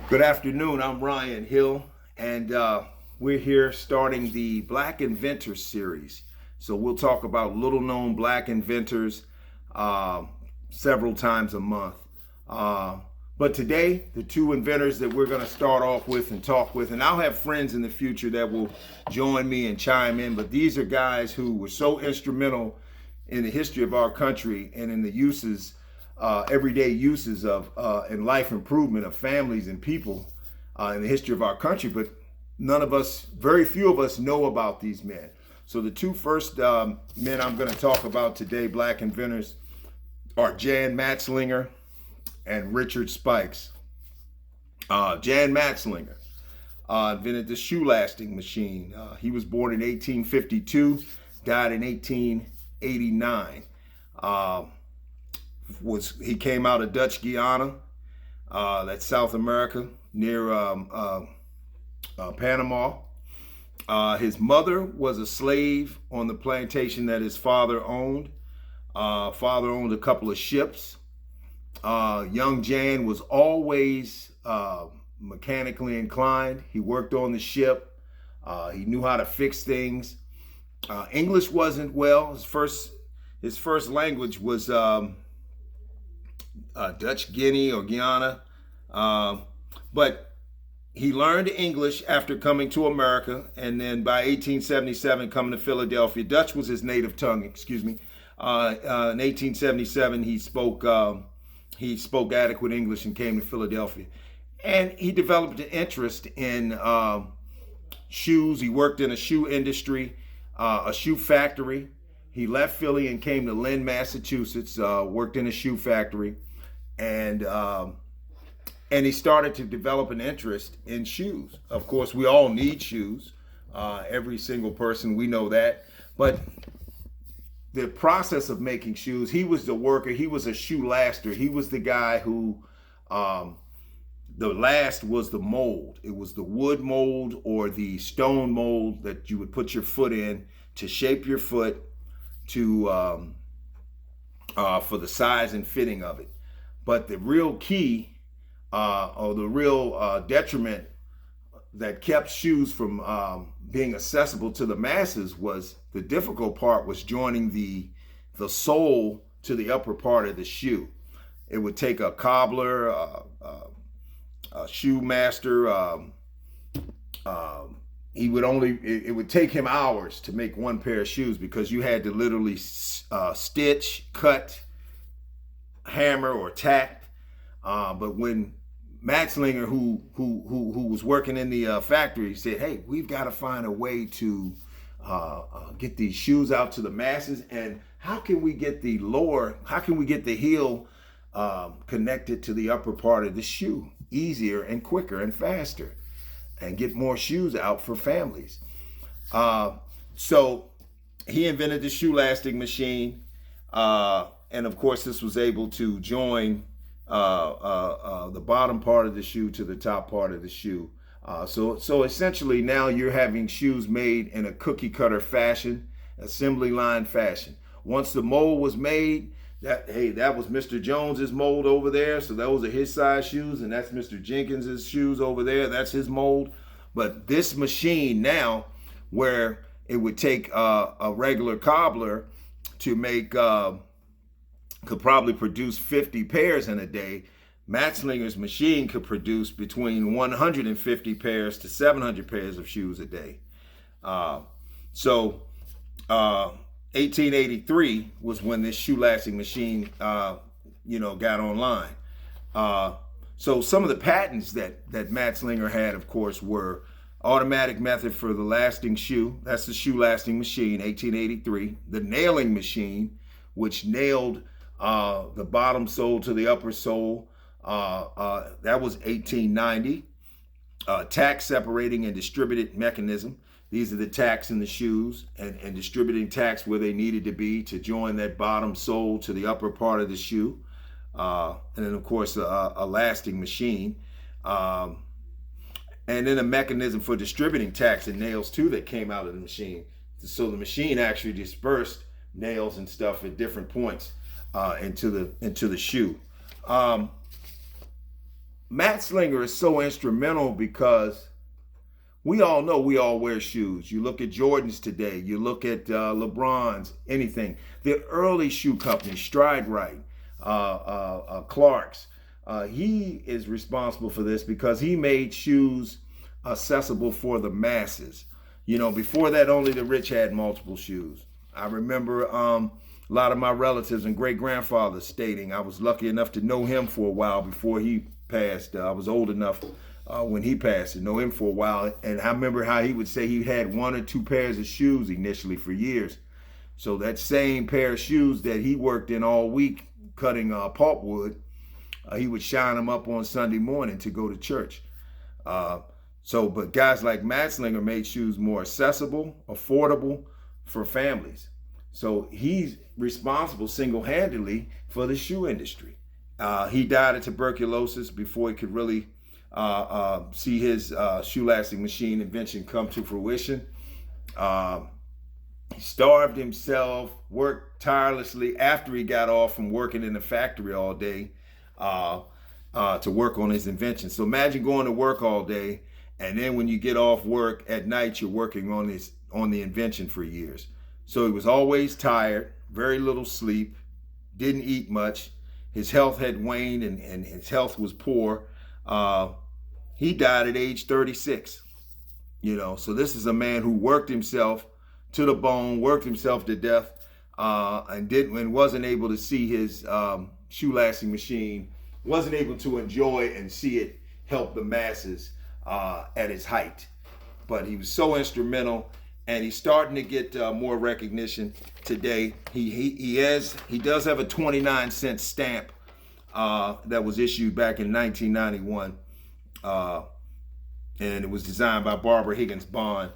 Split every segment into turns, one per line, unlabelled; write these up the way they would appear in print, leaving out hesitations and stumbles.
Good afternoon. I'm Ryan Hill, and we're here starting the Black Inventors series. So we'll talk about little-known Black inventors uh, several times a month. But today, the two inventors that we're going to start off with and talk with, and I'll have friends in the future that will join me and chime in, but these are guys who were so instrumental in the history of our country and in the uses everyday uses of and life improvement of families and people in the history of our country, but very few of us know about these men. So the two first men I'm going to talk about today, Black inventors, are Jan Matzelinger and Richard Spikes. Jan Matzelinger invented the shoe lasting machine. He was born in 1852, died in 1889. He came out of Dutch Guiana, that's South America, near Panama. His mother was a slave on the plantation that his father owned. Father owned a couple of ships. Young Jan was always mechanically inclined. He worked on the ship. He knew how to fix things. English wasn't well. His first language was Dutch Guinea or Guyana, but he learned English after coming to America, and then by 1877 coming to Philadelphia. Dutch was his native tongue, excuse me. In 1877 he spoke adequate English and came to Philadelphia, and he developed an interest in shoes. He worked in a shoe industry, a shoe factory. He left Philly and came to Lynn, Massachusetts, worked in a shoe factory, and he started to develop an interest in shoes. Of course, we all need shoes. Every single person, we know that. But the process of making shoes, he was the worker. He was a shoe laster. He was the guy who, the last was the mold. It was the wood mold or the stone mold that you would put your foot in to shape your foot to for the size and fitting of it. But the real key or the real detriment that kept shoes from being accessible to the masses was the difficult part was joining the sole to the upper part of the shoe. It would take a cobbler, a shoe master. It would take him hours to make one pair of shoes because you had to literally stitch, cut, hammer, or tack. But when Matzelinger, who was working in the factory, said, "Hey, we've got to find a way to get these shoes out to the masses, and how can we get the heel connected to the upper part of the shoe easier and quicker and faster, and get more shoes out for families?" So he invented the shoe lasting machine, and of course this was able to join the bottom part of the shoe to the top part of the shoe. So essentially now you're having shoes made in a cookie cutter fashion, assembly line fashion. Once the mold was made, that was Mr. Jones's mold over there, so those are his size shoes, and that's Mr. Jenkins's shoes over there, that's his mold. But this machine now, where it would take a regular cobbler to make could probably produce 50 pairs in a day, Matzelinger's machine could produce between 150 pairs to 700 pairs of shoes a day. 1883 was when this shoe lasting machine, got online. So some of the patents that Matzelinger had, of course, were automatic method for the lasting shoe. That's the shoe lasting machine, 1883. The nailing machine, which nailed the bottom sole to the upper sole, that was 1890. Tack separating and distributed mechanism. These are the tacks in the shoes and distributing tacks where they needed to be to join that bottom sole to the upper part of the shoe. And then, of course, a lasting machine. And then a mechanism for distributing tacks and nails, too, that came out of the machine. So the machine actually dispersed nails and stuff at different points into the shoe. Matzelinger is so instrumental because we all know we all wear shoes. You look at Jordans today, you look at LeBron's, anything. The early shoe companies, Stride Right, Clark's, he is responsible for this because he made shoes accessible for the masses. You know, before that, only the rich had multiple shoes. I remember a lot of my relatives and great-grandfathers stating, I was lucky enough to know him for a while before he passed. I was old enough when he passed to know him for a while. And I remember how he would say he had 1 or 2 pairs of shoes initially for years. So that same pair of shoes that he worked in all week cutting pulpwood, he would shine them up on Sunday morning to go to church. But guys like Matzelinger made shoes more accessible, affordable for families. So he's responsible single-handedly for the shoe industry. He died of tuberculosis before he could really see his shoe-lasting machine invention come to fruition. He starved himself, worked tirelessly after he got off from working in the factory all day to work on his invention. So imagine going to work all day, and then when you get off work at night, you're working on the invention for years. So he was always tired, very little sleep, didn't eat much. His health had waned and his health was poor. He died at age 36. So this is a man who worked himself to the bone, worked himself to death, and wasn't able to see his shoe-lasting machine, wasn't able to enjoy and see it help the masses at its height. But he was so instrumental, and he's starting to get more recognition today. He does have a 29-cent stamp that was issued back in 1991, and it was designed by Barbara Higgins Bond.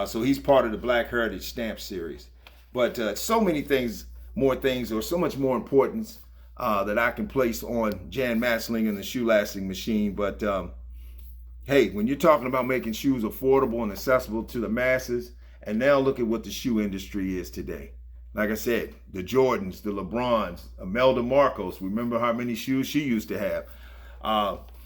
So he's part of the Black Heritage Stamp Series. But so many things, or so much more importance that I can place on Jan Matzelinger and the shoe-lasting machine. But hey, when you're talking about making shoes affordable and accessible to the masses, and now look at what the shoe industry is today. Like I said, the Jordans, the LeBrons, Imelda Marcos, remember how many shoes she used to have.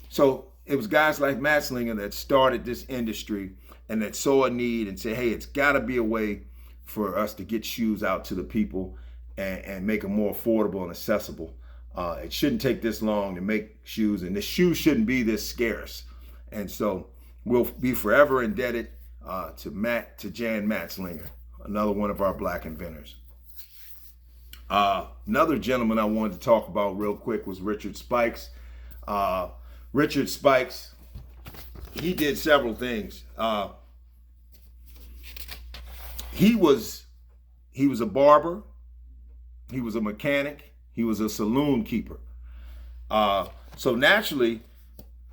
So it was guys like Matzelinger that started this industry and that saw a need and said, hey, it's got to be a way for us to get shoes out to the people and make them more affordable and accessible. It shouldn't take this long to make shoes, and the shoes shouldn't be this scarce. And so we'll be forever indebted to Jan Matzelinger, another one of our Black inventors. Another gentleman I wanted to talk about real quick was Richard Spikes. Richard Spikes, he did several things. He was a barber, he was a mechanic, he was a saloon keeper. So naturally,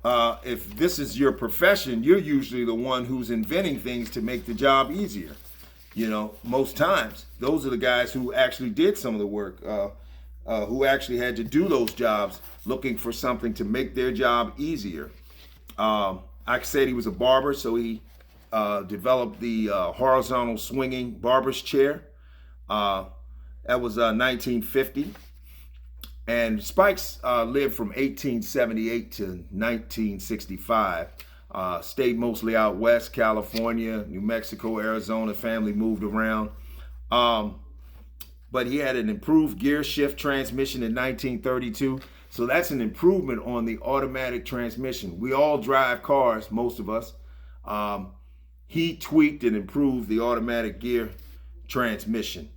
if this is your profession, you're usually the one who's inventing things to make the job easier. Most times, those are the guys who actually did some of the work, who actually had to do those jobs, looking for something to make their job easier. I said he was a barber, so he developed the horizontal swinging barber's chair. That was 1950. And Spikes lived from 1878 to 1965. Stayed mostly out west, California, New Mexico, Arizona. Family moved around. But he had an improved gear shift transmission in 1932. So that's an improvement on the automatic transmission. We all drive cars, most of us. He tweaked and improved the automatic gear transmission.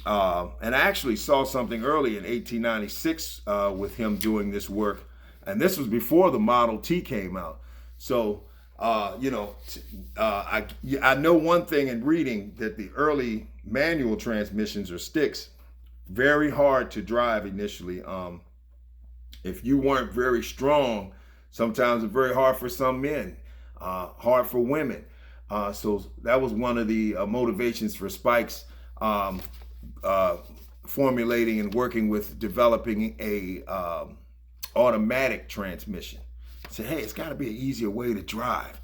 And I actually saw something early in 1896 with him doing this work. And this was before the Model T came out. So, I know one thing in reading, that the early manual transmissions or sticks, very hard to drive initially. If you weren't very strong, sometimes it's very hard for some men, hard for women. So that was one of the motivations for Spikes formulating and working with developing a automatic transmission. Say, hey, it's got to be an easier way to drive.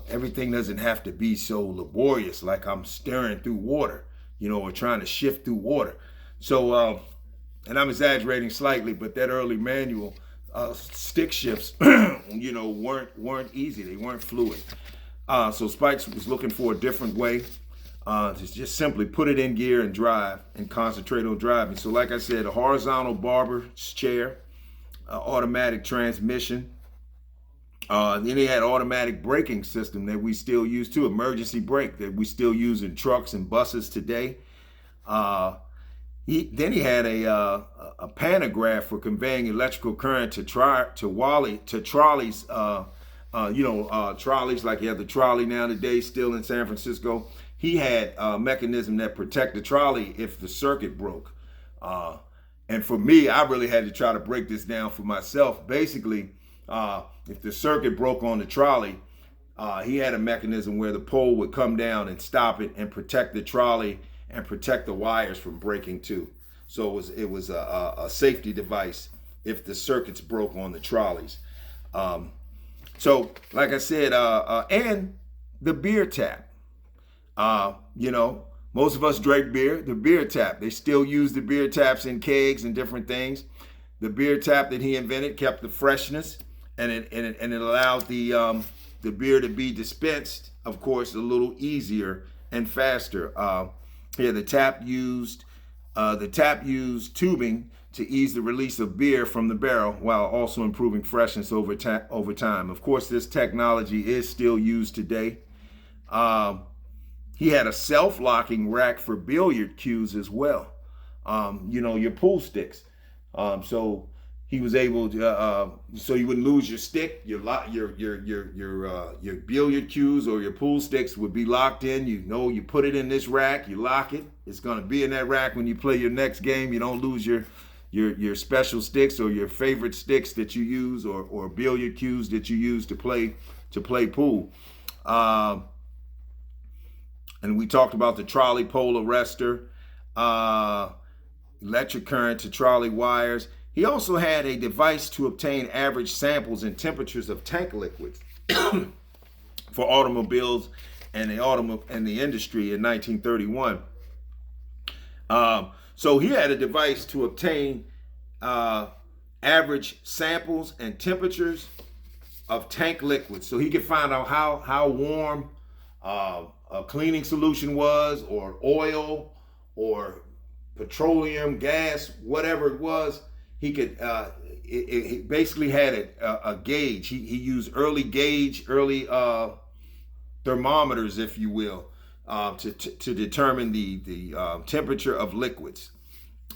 Everything doesn't have to be so laborious, like I'm steering through water, or trying to shift through water. So, and I'm exaggerating slightly, but that early manual stick shifts, weren't easy. They weren't fluid. So Spikes was looking for a different way to just simply put it in gear and drive and concentrate on driving. So like I said, a horizontal barber's chair, automatic transmission. Then he had automatic braking system that we still use too, emergency brake that we still use in trucks and buses today. He had a pantograph for conveying electrical current to trolleys. Trolleys like you have the trolley now today, still in San Francisco. He had a mechanism that protect the trolley if the circuit broke. And for me, I really had to try to break this down for myself. Basically, if the circuit broke on the trolley, he had a mechanism where the pole would come down and stop it and protect the trolley and protect the wires from breaking too. So it was a safety device if the circuits broke on the trolleys. So like I said, and the beer tap. Most of us drank beer. The beer tap, they still use the beer taps in kegs and different things. The beer tap that he invented kept the freshness, and it allowed the beer to be dispensed, of course, a little easier and faster. The tap used tubing to ease the release of beer from the barrel while also improving freshness over time. Of course, this technology is still used today. He had a self-locking rack for billiard cues as well. Your pool sticks. So he was able to, so you wouldn't lose your stick. Your billiard cues or your pool sticks would be locked in. You put it in this rack, you lock it. It's going to be in that rack when you play your next game. You don't lose your special sticks or your favorite sticks that you use or billiard cues that you use to play pool. And we talked about the trolley pole arrestor, electric current to trolley wires. He also had a device to obtain average samples and temperatures of tank liquids for automobiles and the industry in 1931. So he had a device to obtain average samples and temperatures of tank liquids, so he could find out how warm a cleaning solution was, or oil, or petroleum, gas, whatever it was. He could. It basically had a gauge. He used early thermometers, if you will, to determine the temperature of liquids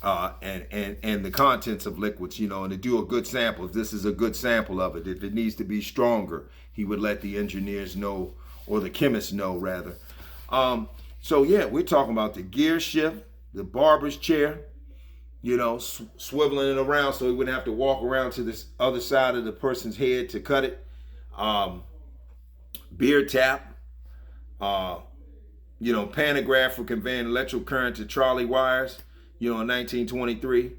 and the contents of liquids. And to do a good sample. If this is a good sample of it, if it needs to be stronger, he would let the engineers know, or the chemists know rather. So yeah, we're talking about the gear shift, the barber's chair. Swiveling it around so he wouldn't have to walk around to this other side of the person's head to cut it. Beer tap, pantograph for conveying electrical current to trolley wires, in 1923.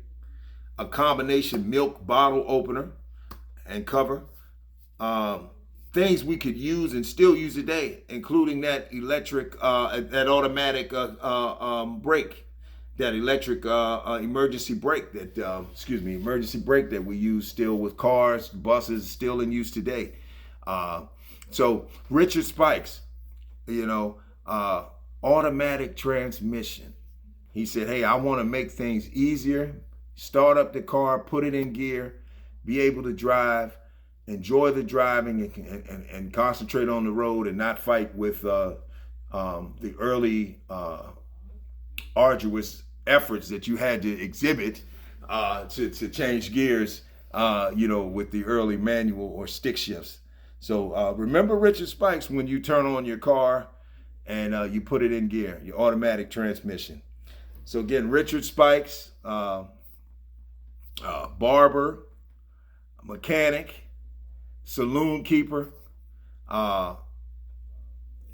A combination milk bottle opener and cover. Things we could use and still use today, including that electric, that automatic brake. That electric emergency brake that we use still with cars, buses, still in use today. So Richard Spikes, automatic transmission. He said, hey, I want to make things easier, start up the car, put it in gear, be able to drive, enjoy the driving and concentrate on the road and not fight with the early arduous efforts that you had to exhibit to change gears, with the early manual or stick shifts. So remember Richard Spikes when you turn on your car and you put it in gear, your automatic transmission. So again, Richard Spikes, barber, mechanic, saloon keeper,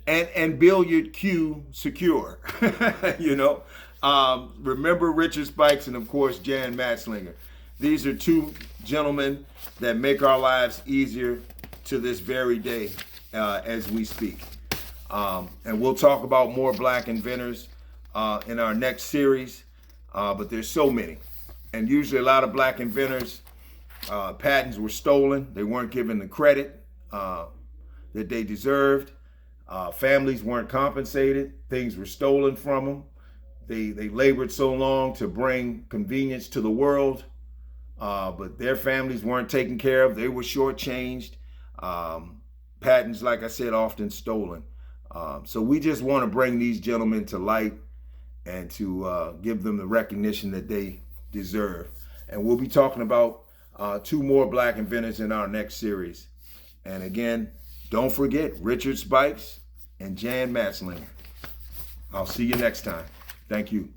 and billiard cue secure. Remember Richard Spikes and of course Jan Matzelinger. These are two gentlemen that make our lives easier to this very day as we speak. And we'll talk about more black inventors in our next series, but there's so many. And usually a lot of black inventors Patents were stolen. They weren't given the credit that they deserved. Families weren't compensated. Things were stolen from them. They labored so long to bring convenience to the world, but their families weren't taken care of. They were shortchanged. Patents, like I said, often stolen. So we just want to bring these gentlemen to light and to give them the recognition that they deserve. And we'll be talking about 2 more black inventors in our next series. And again, don't forget Richard Spikes and Jan Matzelinger. I'll see you next time. Thank you.